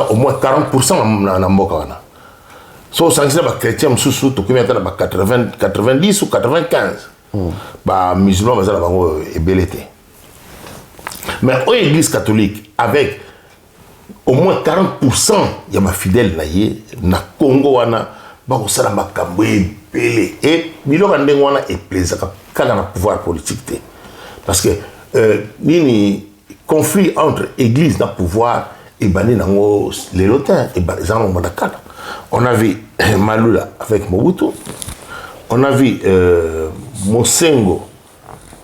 Speaker 2: au moins 40% dans Mboka. So, ça les chrétiens, 90 ou 95. Les musulmans, ils sont mais l'église catholique, avec au moins 40%, il y a ma fidèle na Congo, et Milo Randengwana est plaisant quand on a pouvoir politique. Parce que il conflit entre église et pouvoir et les lotins et on a vu Malula avec Mobutu, on a vu Mosengo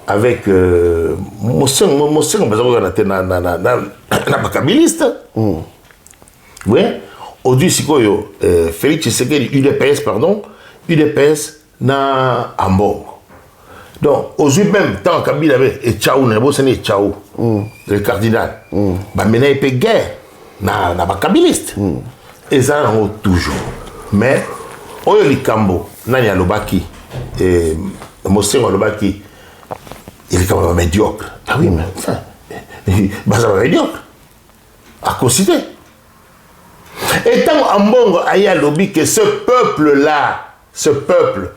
Speaker 2: avec Mosengo na bakabiliste. Oui, aujourd'hui sikoyo Félix Tshisekedi UDPS pardon, UDPS na Ambongo. Donc aujourd'hui même tant Kabila avait et Tchao na bosene Tchao le cardinal. Ba mena epé guerre na bakabiliste. Et ça on toujours. Mais oyo likambo nani alobaki et Mosengo alobaki il est quand même médiocre. Ah oui, mais enfin, ça va médiocre. À considérer. Et tant Ambongo a lobby que ce peuple-là, ce peuple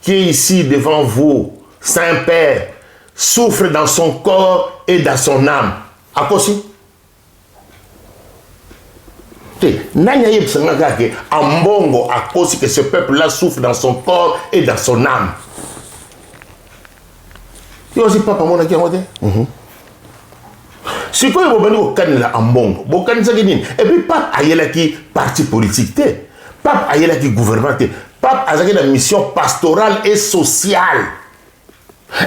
Speaker 2: qui est ici devant vous, Saint-Père, souffre dans son corps et dans son âme. À considérer. Ambongo a cause que ce peuple-là souffre dans son corps et dans son âme. Il y a aussi papa mon qui a voté. Si quoi vous venez au Canada en bon, vous connaissez et puis pape a qui parti politique, pape a qui gouvernement, pape a la mission pastorale et sociale.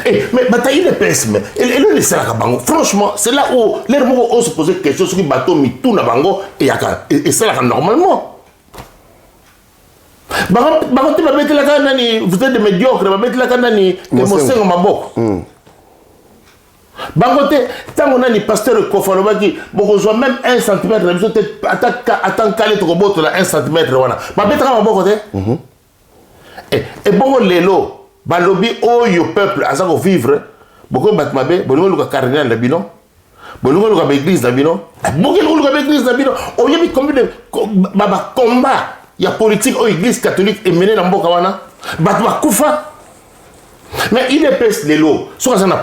Speaker 2: Et mais bataille de pèse mais et le ça bango. Franchement, c'est là où les mots on se poser question sur qui bateau mi tout na bango et c'est là normalement. Vous êtes des médiocres, vous êtes là quand nani émotion maboko. Bangote, tant on a ni pasteur Kofanobaki, beaucoup soit même 1 cm, la mission attend calé to robot là 1 cm wana. Ba betra maboko te. Et bon lelo, ba lobby oyo peuple azako vivre, beaucoup batmabe, bolongo luka cardinal na bino. Bolongo luka église na bino. Bolongo luka église na bino. Oyo bi combien de baba combat, il y a politique au église catholique et mené na mboka wana. Batma kufa. Mais il épaisse les lots. Soit on a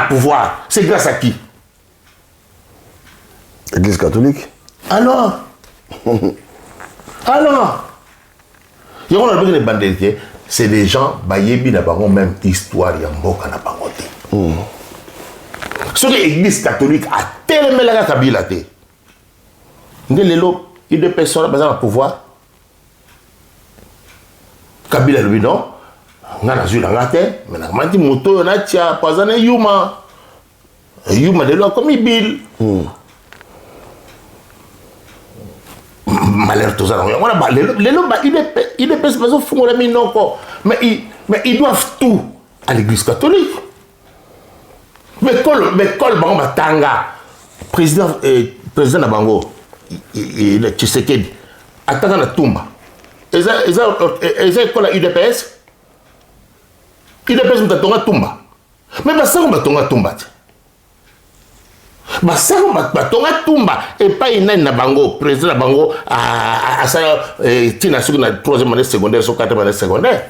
Speaker 2: pouvoir. C'est grâce à qui?
Speaker 1: L'église catholique.
Speaker 2: Alors il y a des bandits. C'est des gens qui ont même histoire. Il y a un peu de l'église catholique a tellement la Kabila. Les lots, il y a des personnes qui ont le pouvoir. Kabila, lui, non. Ngana zula ngate mais nakamati moto na tia pazana yuma de lo comme bill malheur tout ça on a il est pas fou la minoko mais ils doivent tout à l'église catholique mais col bango batanga président na bango il Tshisekedi atanga na tumba eza kola UDPS il est pas tonga tumba. Mais ça on tonga tumba. Ça on tonga tumba et pas une na bango président na bango à ça tina sur la 3e année secondaire sur 4e année secondaire.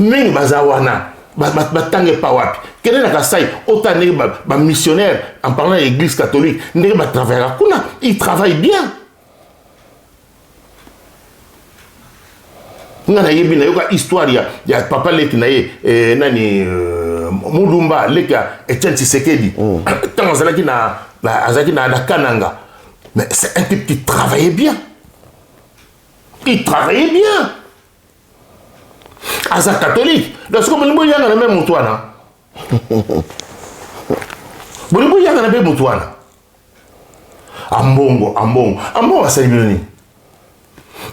Speaker 2: Ning bazawana batange pa wapi. Quel est la kasai autant ba missionnaire en parlant de l'église catholique, ndenge ba travailler kuna, il travaille bien. Ngana yebi na yoka histoire ya papa leki na ye nani Mulumba leka Etienne Tshisekedi tant azalaki na Kananga mais c'est un type qui travaillait bien. Il travaillait bien. Asa catholique donc comme le yanga na même mutwana bolibo yanga na même mutwana ambongo asali biloni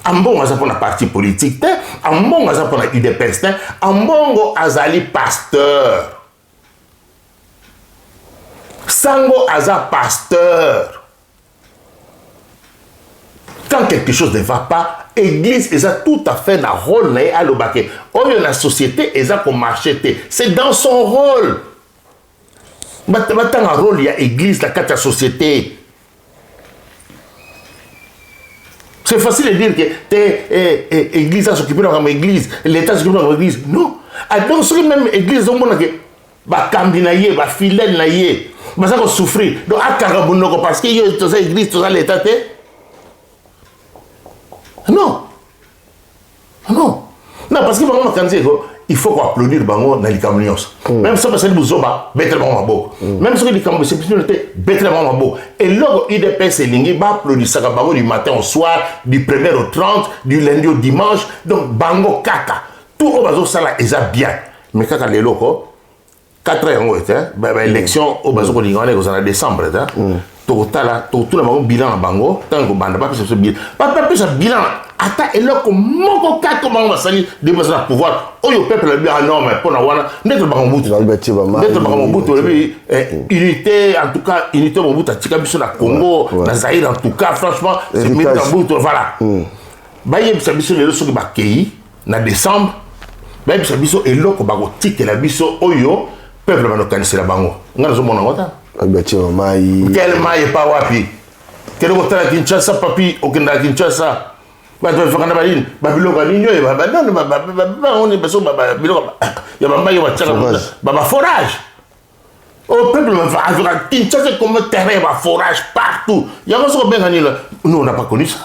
Speaker 2: ambongo aza pona parti politique te, ambongo aza pona UDPS te, ambongo azali pasteur. Sango aza pasteur. Quand quelque chose ne va pas, l'église est tout à fait dans le rôle à l'obake. Oh, la société est comme marché. C'est dans son rôle. Maintenant, un rôle, il y a l'église, la société. C'est facile de dire que l'église a s'occupé de l'église, l'État s'occupe de l'église. Non. Donc, c'est même l'église, on a que Bacambinaye, Bafilène, Naye, ça va souffrir. Donc, à Karabunoko, parce qu'il y a l'église, tout ça, l'État. Non. Non. Non, parce que il faut qu'on applaudir Bango dans les camions. Même si c'est le Zoba, bêtement beau. Même si les camions, c'est bêtement beau. Et là, IDPS et Lingi va applaudir ça Bango du matin au soir, du 1er au 30, du lundi au dimanche. Donc, Bango Kaka. Tout au bazo, ça là, ils ont bien. Mais Kaka, les locaux, 4 ans, l'élection au bazo, on est en décembre. Tout le monde bilan à Bango, tant que Banda, pas ce bilan. Pas ce bilan. Attends, et là, comment on va salir de le pouvoir? Oh, le peuple a dit, ah non, mais pour la Wana, d'être Bangout. D'être Bangout, unité, en tout cas, unité Bangout, à Tikabiso, la Congo, la Zaïre, en tout cas, franchement, c'est mis Bangout, voilà. Baye, Bisabiso, les leçons qui m'a accueilli, en décembre, Baye, Bisabiso, et là, qu'on va tirer la biso, Oyo, peuple va nous cancer la Bango. On a raison, mon amour. Quel maille pas wapi? Quel autre à Kinshasa, papi, aucun à Kinshasa? Bah, tu vas faire un baline, Babylon, Baligno, et on est besoin de Babylon. Il y a un maille, forage. Au peuple, Kinshasa, comme terrain, forage partout. Il y a un autre bien là. Nous, on n'a pas connu ça.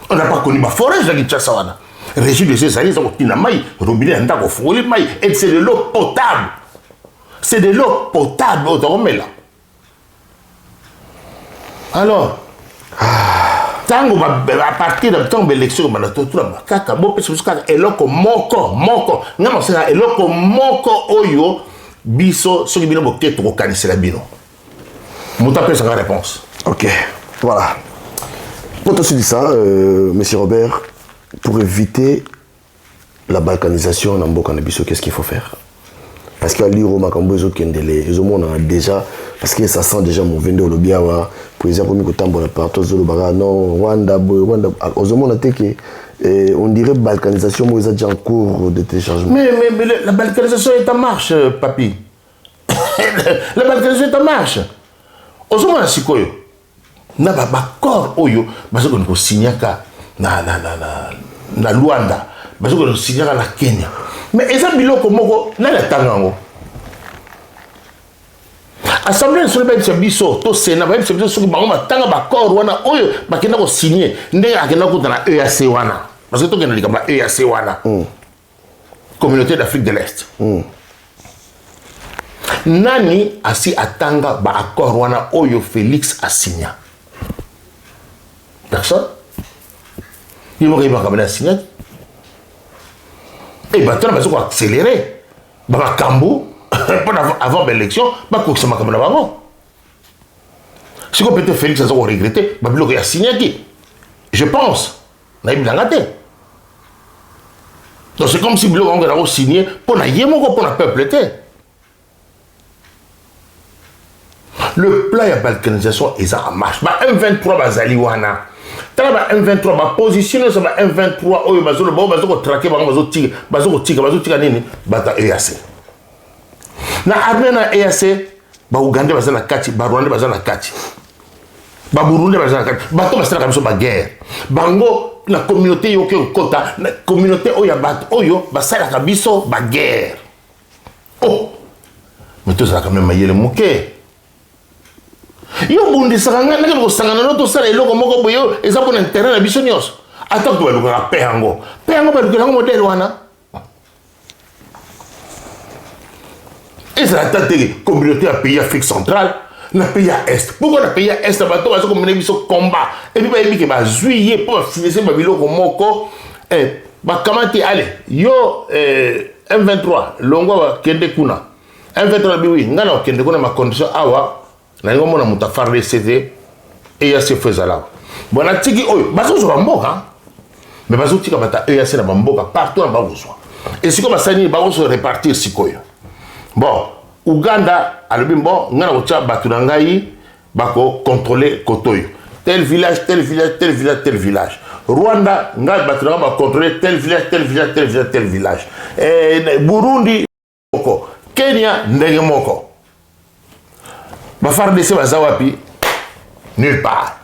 Speaker 2: On n'a pas connu ma forage à Kinshasa. Régime de ces années, on a maille, robinet, on a fourré maille, et c'est de l'eau potable. C'est de l'eau potable au Doromé là. Alors, à partir de temps de l'élection, on a tout kaka bo pe suka eloko moko non c'est là eloko moko oyo biso ce qui bino boké to kanisa la bino. Muta pe sa réponse.
Speaker 1: OK. Voilà. Pour te dire ça, monsieur Robert, pour éviter la balkanisation dans Mboka na biso, qu'est-ce qu'il faut faire? Parce qu'il y a l'Iro Makambo et autres qui ont déjà, parce que ça sent déjà mon vendeur le biawa, pour exemple, comme quand on partout sur le baga, non, Rwanda, on dirait balkanisation, mais ils ont déjà en cours de téléchargement.
Speaker 2: Mais la balkanisation est en marche, papi. La balkanisation est en marche. Ozomon a sikoyo, na ba accord oyo, parce qu'on peut signer na Luanda, parce qu'on signer na Kenya. Mais ils ont biloko moko na la tangango. Assemblée nationale ba biso to Sénat ba biso so ba ngoma tanga ba accord wana oyo ba kenda ko signer ndenge akenda ko na EAC wana. Parce que to kenda likamba EAC wana. Communauté d'Afrique de l'Est. Nani asi atanga ba accord wana oyo Félix a signé? Personne. Il m'a pas signé. Et maintenant, on va accélérer. Avant l'élection, on va accélérer. Si on peut Félix a regretté, il a signé qui? Je pense. Donc c'est comme si on a signé pour le peuple. Le plan de balkanisation est en marche. M23 Bazaliwana. M23 va positionner sur M23 oyo bazolo ba bazoko traquer bazoko tika nini bata EAC na armée na EAC ba Uganda bazana kati ba Rwanda bazana kati ba Burundi bazana kati bato basala kabiso ba guerre bango na communauté yoke kota na communauté oyo bato oyo basala kabiso ba guerre. Oh mais tout ça quand même mayele moké. Yo bundi sanga na ko sanga na to sala eloko moko boyo eza pour intérêt na biso nyos attaque to ba peango ba ko modèle wana et ça attaque communauté à pays Afrique centrale na pays est pourquoi na pays est ba to ba ko mener biso combat et puis ba yebi ke ba juillet pour finir ba biloko moko ba kamati allez yo M23 longo ba kende kuna M23 biwi ngana kende kuna ma condition awa na ngo mona mutafar de CD et ya se faisala bona tiki oyo bazo zo mboka mais bazo tika bata EAC na bamboka partout na bazwa et si comme ça ni bazo se répartir sikoyo bon Uganda alobi bon ngana ko tia batu na ngai bako contrôler kotoyo tel village tel village tel village tel village Rwanda ngai batu na ba contrôler tel village tel village tel village tel village Burundi moko Kenya ndenge moko ba FARDC bazawapi nulle part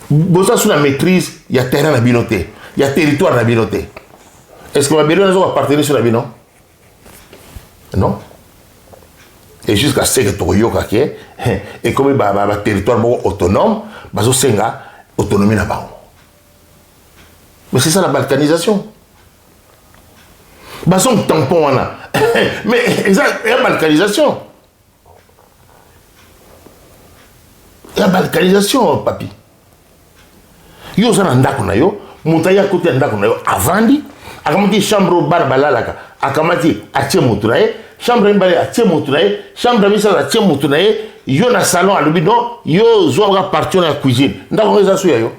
Speaker 2: bosa sous la maîtrise il y a terrain na binoté il y a territoire na binoté est-ce que ma bino nazo appartenir sur la bino non et jusqu'à ce que toyoka ke et comme ba territoire autonome bazo senga autonomie na bango mais c'est ça la balkanisation bazo tampon wana mais exact la balkanisation la balkanisation papi yo zana ndako na yo mutaya kote ndako na yo avandi akamati chambre barbalalaka akamati atie mutu na ye chambre mbale atie mutu na ye chambre bisa atie mutu na ye yo na salon alobi non yo zwa partir na cuisine ndako ngeza suya yo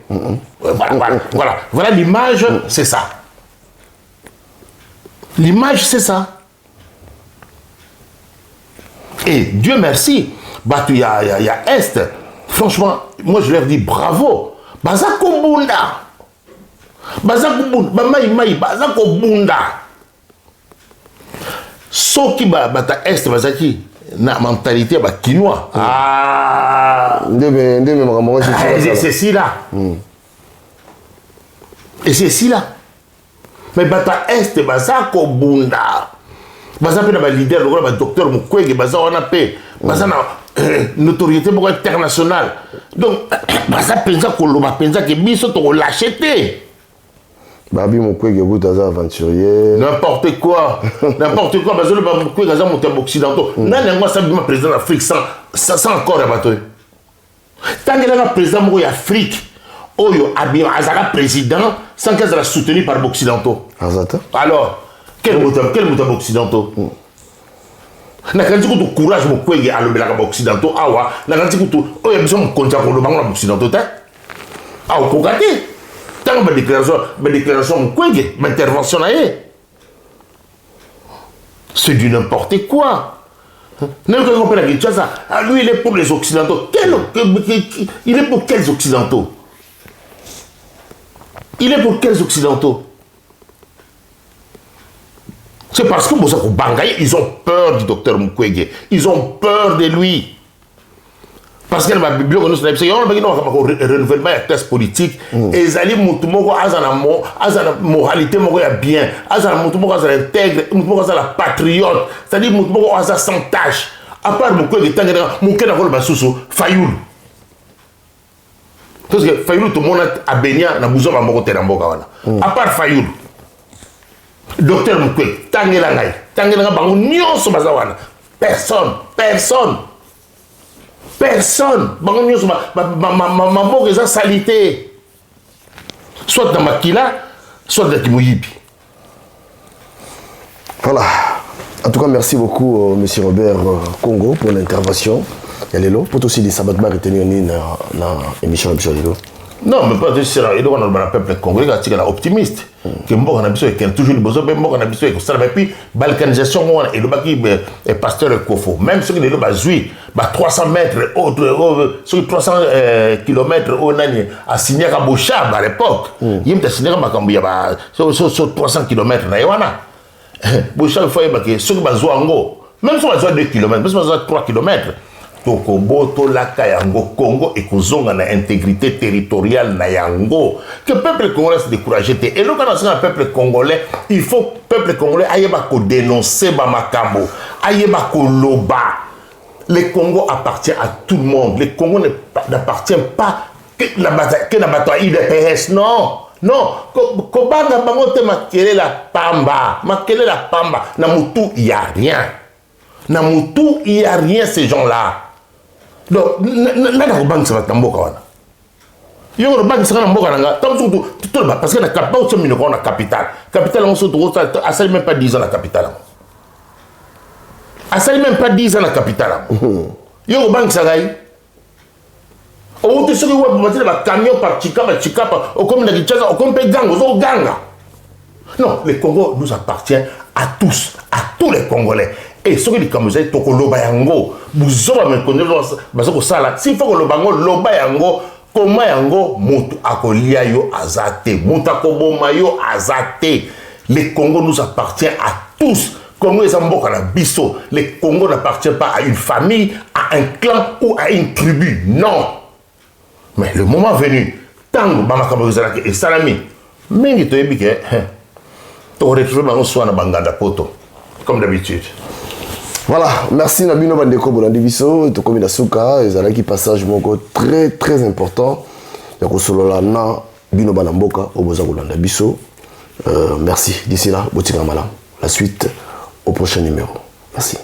Speaker 2: voilà l'image c'est ça l'image c'est ça et Dieu merci batu ya est franchement moi je leur dis bravo bazako bunda bamai bazako bunda soki bata est bazaki na mentalité ba quinois c'est si là et c'est si là mais bata est bazako bunda baza pe na ba leader lokola ba docteur Mukwege baza wana pe baza na notoriété beaucoup internationale donc baza penza koloba penza ke biso to lâcher te
Speaker 1: Babi Mukwege butaza aventurier
Speaker 2: n'importe quoi bazo le Mukwege baza monté occidentaux nani ngwa sa bima président d'Afrique sans encore ya bato tangela na président mo ya Afrique oyo abima azala président sans qu'elle soit soutenu par occidentaux alors quel moteur occidentaux nakanti kutu courage Mukwege alobelaka ba occidentaux awa nakanti kutu oyo biso mo konta ko lobango na occidentaux ta awa kokate tant ba déclaration Mukwege ma intervention na ye c'est du n'importe quoi n'a pas compris la question ça lui il est pour les occidentaux il est pour quels occidentaux c'est parce que Bosako Bangaye, ils ont peur du docteur Mukwege. Ils ont peur de lui. Parce que la bibliothèque, il y a un renouvellement de classe politique. Et ils allaient la moralité bien. Ils intègre, la patriote. C'est-à-dire qu'ils sans tâche. À part Mukwege, Mukwege n'a pas Fayoul. Parce que Fayoul, tout le monde a baigné dans le besoin de à part Fayoul. Docteur Mukwege, tangela bango nyonso bazawana. Personne. Bango nyonso mambo eza salité. Soit dans Makila, soit dans Kimoyibi.
Speaker 1: Voilà. En tout cas, merci beaucoup, monsieur Robert Congo, pour l'intervention. Yalelo, pour aussi des sabbats retenir dans l'émission de Lelo.
Speaker 2: Non, mais pas de ça. Il doit avoir un peuple congolais qui est optimiste. Que Mbok a besoin, qui a toujours besoin, Mbok a besoin, que ça et puis balkanisation, et le baki est pasteur Kofo. Même ceux qui ne l'ont pas joué, 300 mètres, sur 300 km, on a signé à Bouchab à l'époque. Il a signé à Makambouya sur 300 km. Bouchab, il faut que ceux qui ont besoin, même si on a besoin de 2 km, même si on a besoin de 3 km. Tokoboto laka yango Congo et kozonga na intégrité territoriale na yango que peuple congolais se décourage et le quand on peuple congolais il faut peuple congolais ayeba ko dénoncer ba makambo ayeba ko loba le Congo appartient à tout le monde le Congo n'appartient pas que la bataille IDPS non ko banga bango te makele la pamba na mutu il y a rien ces gens là. Donc, la banque ça va tamboka wana. Yo banque ça na mboka nanga, parce que na pas au sommet na capital. Capital on se trouve à ça même pas 10 ans la capitale. À ça même pas 10 ans la capitale. Yo banque ça gaï. On te sait que vous avez un camion par Chikapa, comme la Kinshasa, comme Pégang, aux Ganga. Non, le Congo nous appartient à tous les Congolais. Et ce que les Congolais, toko lobayango, vous avez me ça, s'il faut que lobango lobayango, comment yango mutu akolia yo azate, mutu akoboma yo azate. Le Congo nous appartient à tous. Congo est un bisso. Le Congo n'appartient pas à une famille, à un clan ou à une tribu. Non. Mais le moment venu, tant que Bama Kabozalaki et Salami, mais tu es bien, tu aurais retrouvé un soin à Bangada Poto, comme d'habitude.
Speaker 1: Voilà, merci Nabino Bandeko Bolandi Biso, to komi na suka, ezalaki passage moko très très important. Ya kosolola na Bino Banamboka oboza kolanda biso. Merci. D'ici là, botika malam. La suite au prochain numéro. Merci.